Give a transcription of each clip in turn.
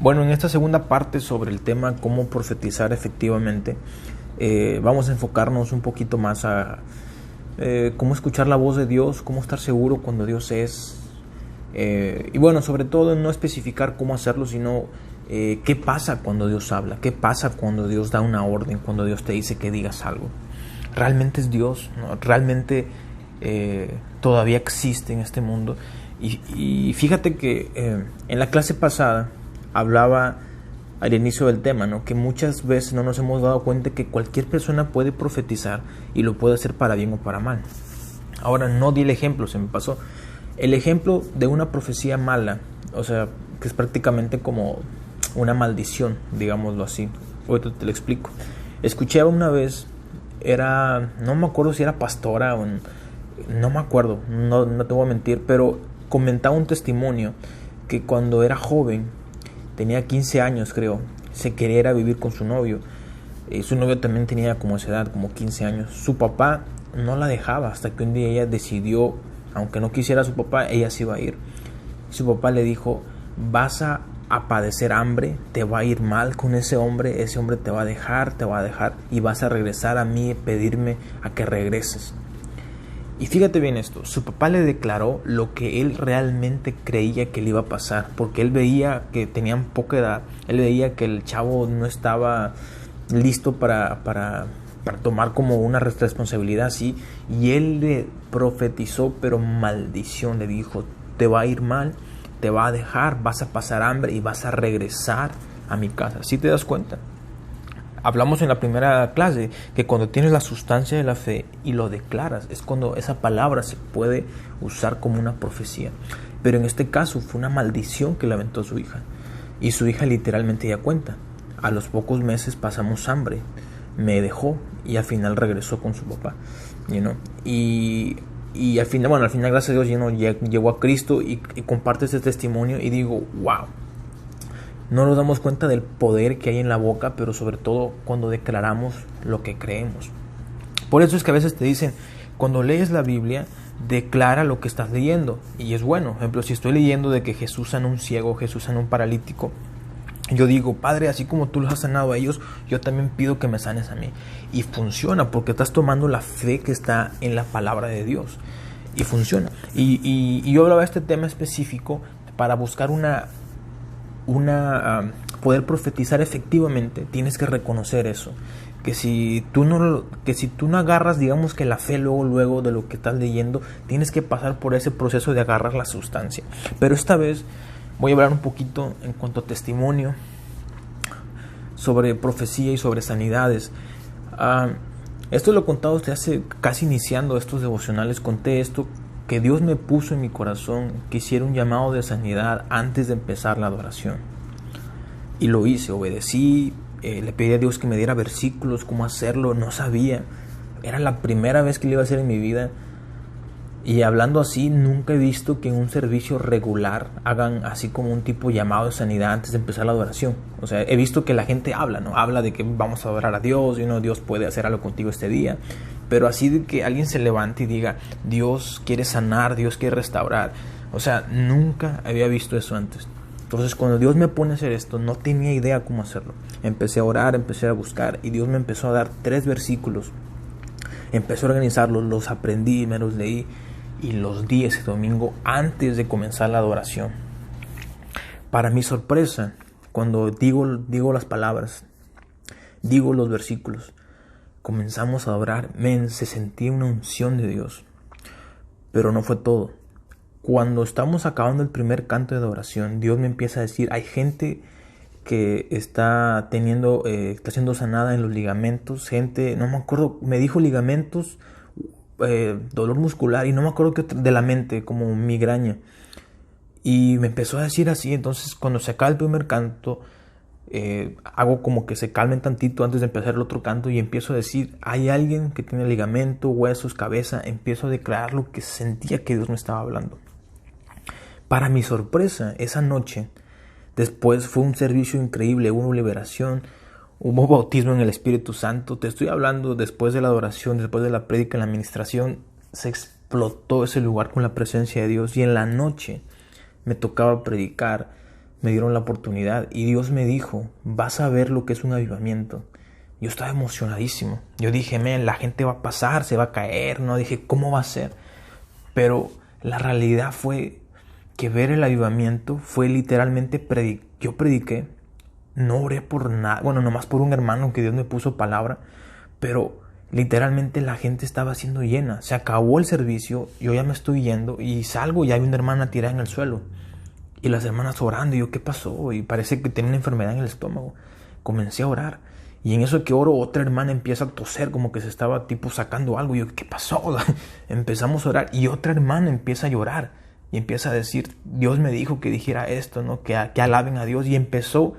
Bueno, en esta segunda parte sobre el tema cómo profetizar efectivamente, vamos a enfocarnos un poquito más a cómo escuchar la voz de Dios, cómo estar seguro cuando Dios es, y bueno, sobre todo en no especificar cómo hacerlo, sino qué pasa cuando Dios habla, qué pasa cuando Dios da una orden, cuando Dios te dice que digas algo. ¿Realmente es Dios? ¿No? ¿Realmente todavía existe en este mundo? Y fíjate que en la clase pasada hablaba al inicio del tema, ¿no? Que muchas veces no nos hemos dado cuenta que cualquier persona puede profetizar y lo puede hacer para bien o para mal. Ahora no di el ejemplo, se me pasó. El ejemplo de una profecía mala, o sea, que es prácticamente como una maldición, digámoslo así. Ahorita te lo explico. Escuché una vez, no me acuerdo si era pastora o no me acuerdo, no te voy a mentir, pero comentaba un testimonio que cuando era joven, tenía 15 años creo, se quería ir a vivir con su novio. Su novio también tenía como esa edad, como 15 años. Su papá no la dejaba hasta que un día ella decidió, aunque no quisiera a su papá, ella se iba a ir. Su papá le dijo: vas a padecer hambre, te va a ir mal con ese hombre te va a dejar y vas a regresar a mí y pedirme a que regreses. Y fíjate bien esto, su papá le declaró lo que él realmente creía que le iba a pasar, porque él veía que tenían poca edad, él veía que el chavo no estaba listo para tomar como una responsabilidad así, y él le profetizó, pero maldición, le dijo: te va a ir mal, te va a dejar, vas a pasar hambre y vas a regresar a mi casa. ¿Sí te das cuenta? Hablamos en la primera clase que cuando tienes la sustancia de la fe y lo declaras, es cuando esa palabra se puede usar como una profecía. Pero en este caso fue una maldición que le aventó a su hija. Y su hija literalmente ya cuenta: a los pocos meses pasamos hambre, me dejó y al final regresó con su papá. Y al final, gracias a Dios, llegó a Cristo y comparte ese testimonio y digo, wow. No nos damos cuenta del poder que hay en la boca, pero sobre todo cuando declaramos lo que creemos. Por eso es que a veces te dicen, cuando lees la Biblia, declara lo que estás leyendo. Y es bueno. Por ejemplo, si estoy leyendo de que Jesús sanó a un ciego, Jesús sanó a un paralítico, yo digo: Padre, así como tú los has sanado a ellos, yo también pido que me sanes a mí. Y funciona, porque estás tomando la fe que está en la palabra de Dios. Y funciona. Y yo hablaba de este tema específico para buscar poder profetizar efectivamente. Tienes que reconocer eso, que si tú no agarras, digamos, que la fe luego de lo que estás leyendo, tienes que pasar por ese proceso de agarrar la sustancia. Pero esta vez voy a hablar un poquito en cuanto a testimonio sobre profecía y sobre sanidades. Esto lo he contado desde hace casi iniciando estos devocionales. Conté esto, que Dios me puso en mi corazón que hiciera un llamado de sanidad antes de empezar la adoración. Y lo hice, obedecí, le pedí a Dios que me diera versículos, cómo hacerlo, no sabía. Era la primera vez que lo iba a hacer en mi vida. Y hablando así, nunca he visto que en un servicio regular hagan así como un tipo llamado de sanidad antes de empezar la adoración. O sea, he visto que la gente habla, ¿no? Habla de que vamos a adorar a Dios, Dios puede hacer algo contigo este día. Pero así de que alguien se levante y diga: Dios quiere sanar, Dios quiere restaurar. O sea, nunca había visto eso antes. Entonces, cuando Dios me pone a hacer esto, no tenía idea cómo hacerlo. Empecé a orar, empecé a buscar, y Dios me empezó a dar 3 versículos. Empecé a organizarlos, los aprendí, me los leí y los di ese domingo antes de comenzar la adoración. Para mi sorpresa, cuando digo las palabras, digo los versículos, comenzamos a adorar, se sentía una unción de Dios. Pero no fue todo. Cuando estamos acabando el primer canto de adoración, Dios me empieza a decir: hay gente que está siendo sanada en los ligamentos, gente, no me acuerdo, me dijo ligamentos, dolor muscular, y no me acuerdo qué de la mente, como migraña. Y me empezó a decir así. Entonces, cuando se acaba el primer canto, hago como que se calmen tantito antes de empezar el otro canto, y empiezo a decir: hay alguien que tiene ligamento, huesos, cabeza. Empiezo a declarar lo que sentía que Dios me estaba hablando. Para mi sorpresa, esa noche, después fue un servicio increíble, hubo liberación, hubo bautismo en el Espíritu Santo. Te estoy hablando, después de la adoración, después de la prédica, en la administración, se explotó ese lugar con la presencia de Dios. Y en la noche me tocaba predicar, me dieron la oportunidad y Dios me dijo, vas a ver lo que es un avivamiento. Yo estaba emocionadísimo. Yo dije, la gente va a pasar, se va a caer, ¿no? Dije, ¿cómo va a ser? Pero la realidad fue que ver el avivamiento fue literalmente yo prediqué, no oré por nada, bueno, nomás por un hermano que Dios me puso palabra, pero literalmente la gente estaba siendo llena. Se acabó el servicio, yo ya me estoy yendo y salgo y hay una hermana tirada en el suelo. Y las hermanas orando, y yo, ¿qué pasó? Y parece que tenía una enfermedad en el estómago. Comencé a orar. Y en eso que oro, otra hermana empieza a toser, como que se estaba tipo sacando algo. Y yo, ¿qué pasó? Empezamos a orar. Y otra hermana empieza a llorar. Y empieza a decir, Dios me dijo que dijera esto, ¿no? Que alaben a Dios. Y empezó...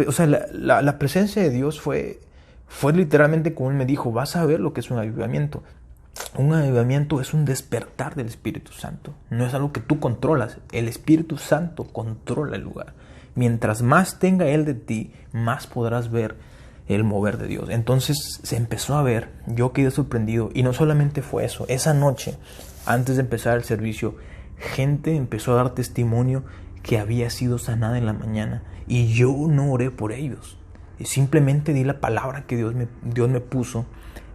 o sea, la presencia de Dios fue literalmente como Él me dijo, vas a ver lo que es un avivamiento. Un avivamiento es un despertar del Espíritu Santo. No es algo que tú controlas. El Espíritu Santo controla el lugar. Mientras más tenga Él de ti, más podrás ver el mover de Dios. Entonces se empezó a ver. Yo quedé sorprendido. Y no solamente fue eso. Esa noche, antes de empezar el servicio, gente empezó a dar testimonio que había sido sanada en la mañana. Y yo no oré por ellos. Y simplemente di la palabra que Dios me puso.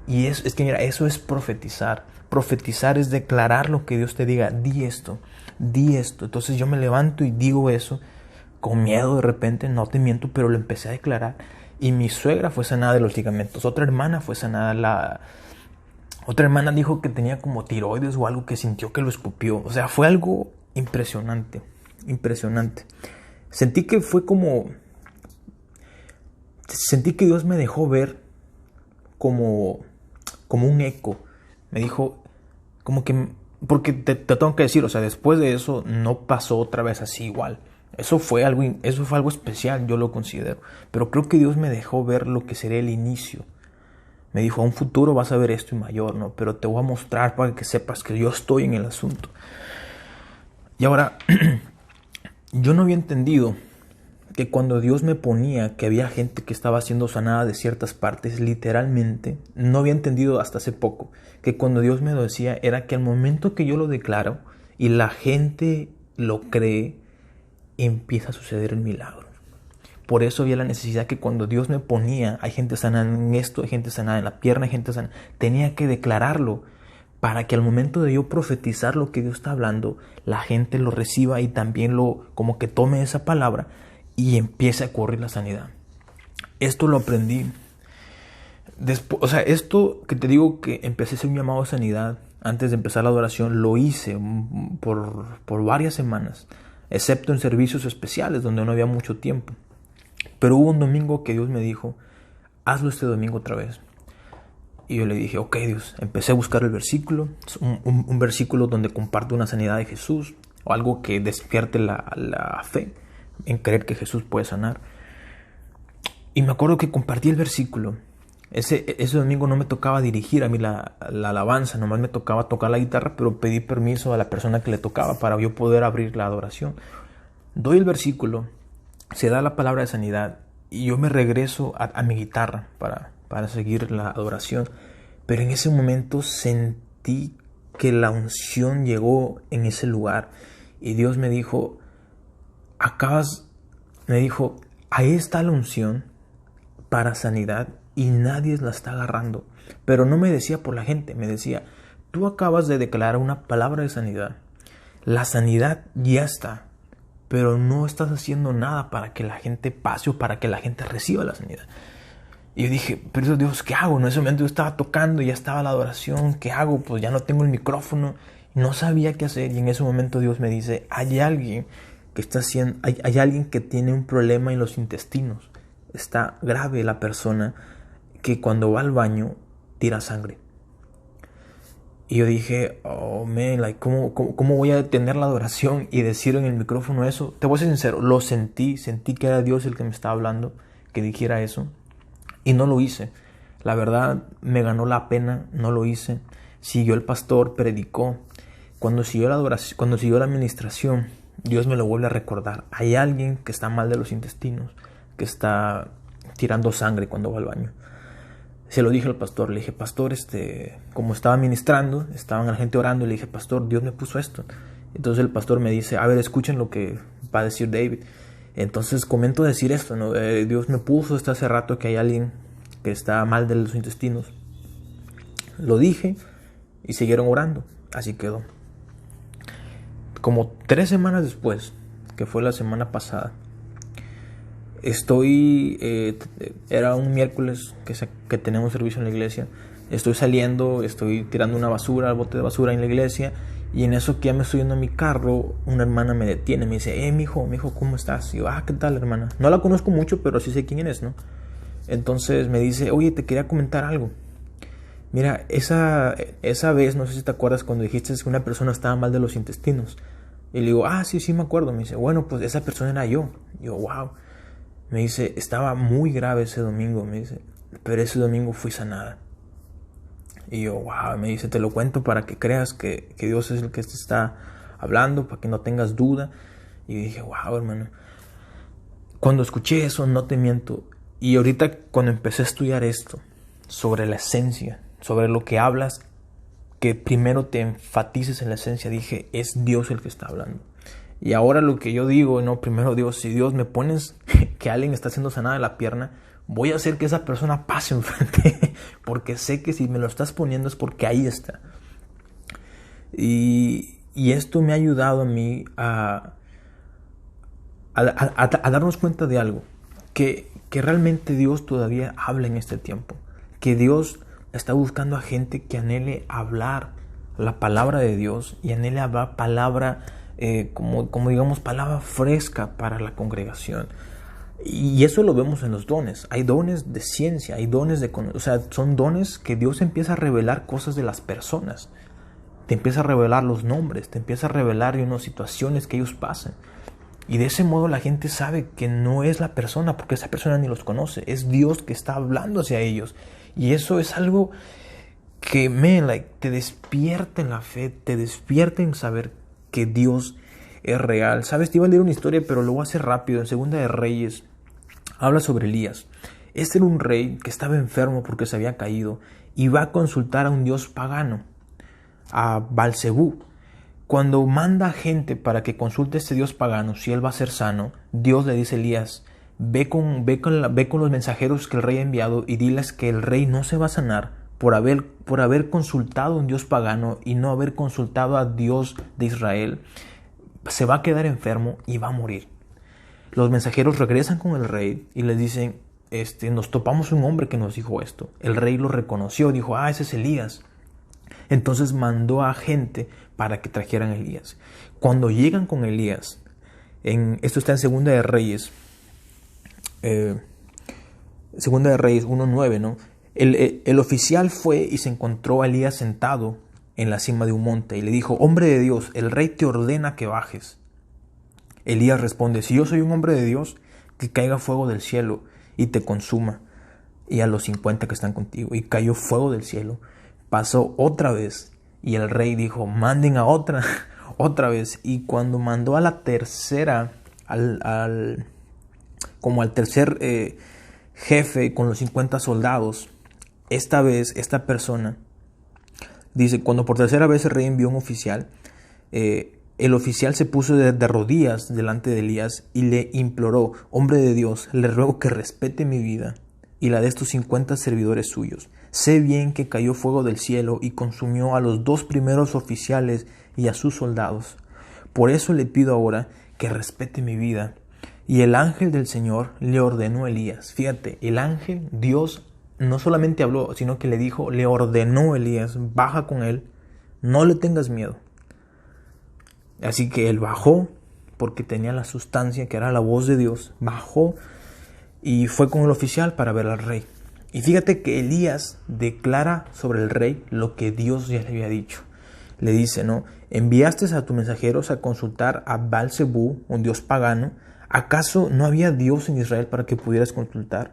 Y es que mira, eso es profetizar. Profetizar es declarar lo que Dios te diga. Di esto, di esto. Entonces yo me levanto y digo eso con miedo de repente, no te miento, pero lo empecé a declarar. Y mi suegra fue sanada de los ligamentos. Otra hermana fue sanada. Otra hermana dijo que tenía como tiroides o algo, que sintió que lo escupió. O sea, fue algo impresionante. Impresionante. Sentí que Dios me dejó ver como un eco. Me dijo, como que, porque te tengo que decir, o sea, después de eso no pasó otra vez así igual. Eso fue algo especial, yo lo considero. Pero creo que Dios me dejó ver lo que sería el inicio. Me dijo, a un futuro vas a ver esto y mayor, ¿no? Pero te voy a mostrar para que sepas que yo estoy en el asunto. Y ahora, yo no había entendido que cuando Dios me ponía que había gente que estaba siendo sanada de ciertas partes, literalmente, no había entendido hasta hace poco, que cuando Dios me lo decía, era que al momento que yo lo declaro y la gente lo cree, empieza a suceder el milagro. Por eso había la necesidad que cuando Dios me ponía, hay gente sanada en esto, hay gente sanada en la pierna, hay gente sanada, tenía que declararlo para que al momento de yo profetizar lo que Dios está hablando, la gente lo reciba y también como que tome esa palabra y empiece a ocurrir la sanidad. Esto lo aprendí. Después, o sea, esto que te digo que empecé a hacer un llamado a sanidad antes de empezar la adoración, lo hice por varias semanas, excepto en servicios especiales donde no había mucho tiempo. Pero hubo un domingo que Dios me dijo, hazlo este domingo otra vez. Y yo le dije, ok Dios, empecé a buscar el versículo, un versículo donde comparte una sanidad de Jesús, o algo que despierte la fe en creer que Jesús puede sanar. Y me acuerdo que compartí el versículo. Ese domingo no me tocaba dirigir a mí la alabanza, nomás me tocaba tocar la guitarra, pero pedí permiso a la persona que le tocaba para yo poder abrir la adoración. Doy el versículo, se da la palabra de sanidad y yo me regreso a mi guitarra para seguir la adoración. Pero en ese momento sentí que la unción llegó en ese lugar y Dios me dijo, ahí está la unción para sanidad y nadie la está agarrando. Pero no me decía por la gente, me decía, tú acabas de declarar una palabra de sanidad. La sanidad ya está, pero no estás haciendo nada para que la gente pase o para que la gente reciba la sanidad. Y yo dije, pero Dios, ¿qué hago? En ese momento yo estaba tocando, ya estaba la adoración, ¿qué hago? Pues ya no tengo el micrófono, no sabía qué hacer. Y en ese momento Dios me dice, hay alguien que tiene un problema en los intestinos. Está grave la persona que cuando va al baño tira sangre. Y yo dije, oh man, ¿cómo voy a detener la adoración y decir en el micrófono eso? Te voy a ser sincero, lo sentí que era Dios el que me estaba hablando, que dijera eso. Y no lo hice. La verdad me ganó la pena, no lo hice. Siguió el pastor, predicó. Cuando siguió la adoración, cuando siguió la administración, Dios me lo vuelve a recordar. Hay alguien que está mal de los intestinos, que está tirando sangre cuando va al baño. Se lo dije al pastor, le dije, pastor, como estaba ministrando, estaban la gente orando, le dije, pastor, Dios me puso esto. Entonces el pastor me dice, a ver, escuchen lo que va a decir David. Entonces comento decir esto, ¿no? Dios me puso hasta hace rato que hay alguien que está mal de los intestinos. Lo dije y siguieron orando. Así quedó. Como 3 semanas después, que fue la semana pasada, era un miércoles que tenemos servicio en la iglesia. Estoy saliendo, estoy tirando una basura al bote de basura en la iglesia, y en eso que ya me estoy yendo a mi carro, una hermana me detiene, me dice, mijo, ¿cómo estás? Y yo, ¿qué tal, hermana? No la conozco mucho, pero sí sé quién es, ¿no? Entonces me dice, oye, te quería comentar algo. Mira, esa vez, no sé si te acuerdas, cuando dijiste que una persona estaba mal de los intestinos. Y le digo, sí me acuerdo. Me dice, bueno, pues esa persona era yo. Y yo, wow. Me dice, estaba muy grave ese domingo, me dice, pero ese domingo fui sanada. Y yo, wow, me dice, te lo cuento para que creas que Dios es el que te está hablando, para que no tengas duda. Y dije, wow, hermano. Cuando escuché eso, no te miento. Y ahorita cuando empecé a estudiar esto, sobre la esencia, sobre lo que hablas, que primero te enfatices en la esencia, dije, es Dios el que está hablando. Y ahora lo que yo digo, no, primero Dios, si Dios me pones que alguien está siendo sanada de la pierna, voy a hacer que esa persona pase enfrente, porque sé que si me lo estás poniendo es porque ahí está. Y esto me ha ayudado a mí a darnos cuenta de algo, que realmente Dios todavía habla en este tiempo, que Dios está buscando a gente que anhele hablar la palabra de Dios y anhele hablar palabra, como digamos, palabra fresca para la congregación. Y eso lo vemos en los dones. Hay dones de ciencia, hay dones son dones que Dios empieza a revelar cosas de las personas. Te empieza a revelar los nombres, te empieza a revelar situaciones que ellos pasan. Y de ese modo la gente sabe que no es la persona, porque esa persona ni los conoce. Es Dios que está hablando hacia ellos. Y eso es algo que te despierta en la fe, te despierta en saber que Dios es real. Sabes, te iba a leer una historia, pero lo voy a hacer rápido. En Segunda de Reyes habla sobre Elías. Este era un rey que estaba enfermo porque se había caído y va a consultar a un dios pagano, a Baal-zebú. Cuando manda gente para que consulte a este dios pagano si él va a ser sano, Dios le dice a Elías, ve con los mensajeros que el rey ha enviado y diles que el rey no se va a sanar por haber consultado a un dios pagano y no haber consultado a Dios de Israel. Se va a quedar enfermo y va a morir. Los mensajeros regresan con el rey y les dicen, nos topamos un hombre que nos dijo esto. El rey lo reconoció, dijo, ese es Elías. Entonces mandó a gente para que trajeran a Elías. Cuando llegan con Elías, esto está en Segunda de Reyes, Segunda de Reyes 1:9, ¿no? El oficial fue y se encontró a Elías sentado en la cima de un monte y le dijo, hombre de Dios, el rey te ordena que bajes. Elías responde, si yo soy un hombre de Dios, que caiga fuego del cielo y te consuma, y a los 50 que están contigo. Y cayó fuego del cielo. Pasó otra vez y el rey dijo, manden a otra vez. Y cuando mandó a la tercera, como al tercer jefe con los 50 soldados, esta vez esta persona dice, cuando por tercera vez el rey envió un oficial, el oficial se puso de rodillas delante de Elías y le imploró, hombre de Dios, le ruego que respete mi vida y la de estos 50 servidores suyos. Sé bien que cayó fuego del cielo y consumió a los 2 primeros oficiales y a sus soldados. Por eso le pido ahora que respete mi vida. Y el ángel del Señor le ordenó a Elías. Fíjate, el ángel, Dios, no solamente habló, sino que le ordenó a Elías, baja con él, no le tengas miedo. Así que él bajó, porque tenía la sustancia, que era la voz de Dios, bajó y fue con el oficial para ver al rey. Y fíjate que Elías declara sobre el rey lo que Dios ya le había dicho. Le dice, ¿no? Enviaste a tus mensajeros a consultar a Baal-zebú, un dios pagano. ¿Acaso no había Dios en Israel para que pudieras consultar?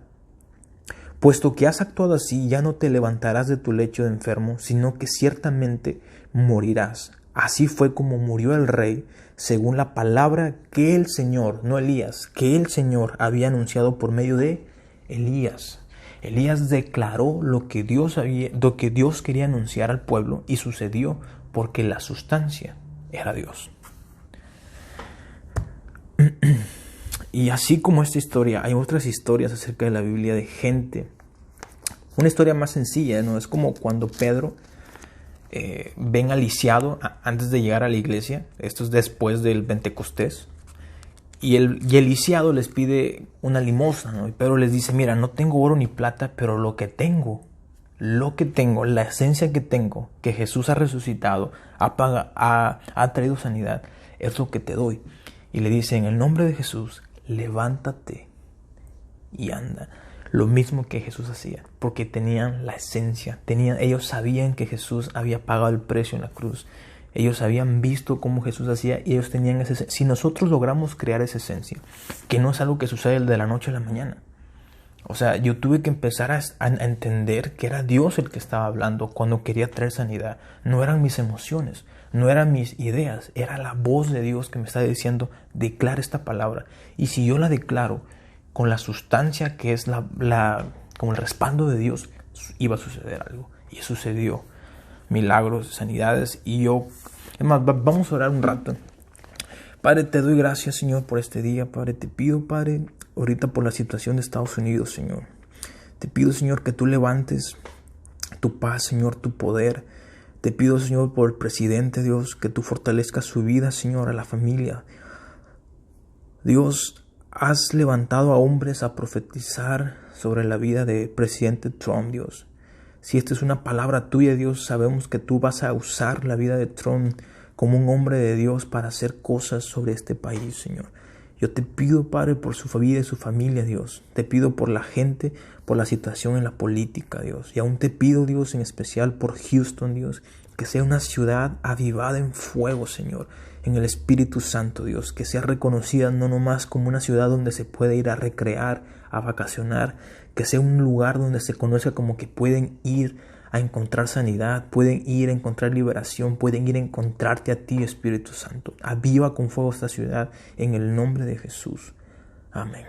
Puesto que has actuado así, ya no te levantarás de tu lecho de enfermo, sino que ciertamente morirás. Así fue como murió el rey, según la palabra que el Señor, no Elías, que el Señor había anunciado por medio de Elías. Elías declaró lo que Dios quería anunciar al pueblo y sucedió porque la sustancia era Dios. Y así como esta historia, hay otras historias acerca de la Biblia de gente. Una historia más sencilla, ¿no? Es como cuando Pedro ven al lisiado antes de llegar a la iglesia. Esto es después del Pentecostés. Y el lisiado les pide una limosna, ¿no? Y Pedro les dice, mira, no tengo oro ni plata, pero lo que tengo, la esencia que tengo, que Jesús ha resucitado, ha traído sanidad, es lo que te doy. Y le dice, en el nombre de Jesús, levántate y anda. Lo mismo que Jesús hacía, porque tenían la esencia, ellos sabían que Jesús había pagado el precio en la cruz. Ellos habían visto cómo Jesús hacía y ellos tenían esa esencia. Si nosotros logramos crear esa esencia, que no es algo que sucede de la noche a la mañana. O sea, yo tuve que empezar a entender que era Dios el que estaba hablando cuando quería traer sanidad. No eran mis emociones, no eran mis ideas, era la voz de Dios que me está diciendo, declara esta palabra. Y si yo la declaro con la sustancia que es como el respaldo de Dios, iba a suceder algo. Y sucedió. Milagros, sanidades. Y vamos a orar un rato. Padre, te doy gracias, Señor, por este día. Padre, te pido, Padre, ahorita por la situación de Estados Unidos, Señor. Te pido, Señor, que tú levantes tu paz, Señor, tu poder. Te pido, Señor, por el presidente, Dios, que tú fortalezcas su vida, Señor, a la familia. Dios, has levantado a hombres a profetizar sobre la vida del presidente Trump, Dios. Si esta es una palabra tuya, Dios, sabemos que tú vas a usar la vida de Trump como un hombre de Dios para hacer cosas sobre este país, Señor. Yo te pido, Padre, por su vida y su familia, Dios. Te pido por la gente, por la situación en la política, Dios. Y aún te pido, Dios, en especial por Houston, Dios, que sea una ciudad avivada en fuego, Señor, en el Espíritu Santo, Dios. Que sea reconocida no nomás como una ciudad donde se puede ir a recrear, a vacacionar, que sea un lugar donde se conozca como que pueden ir a encontrar sanidad, pueden ir a encontrar liberación, pueden ir a encontrarte a ti, Espíritu Santo. Aviva con fuego esta ciudad en el nombre de Jesús. Amén.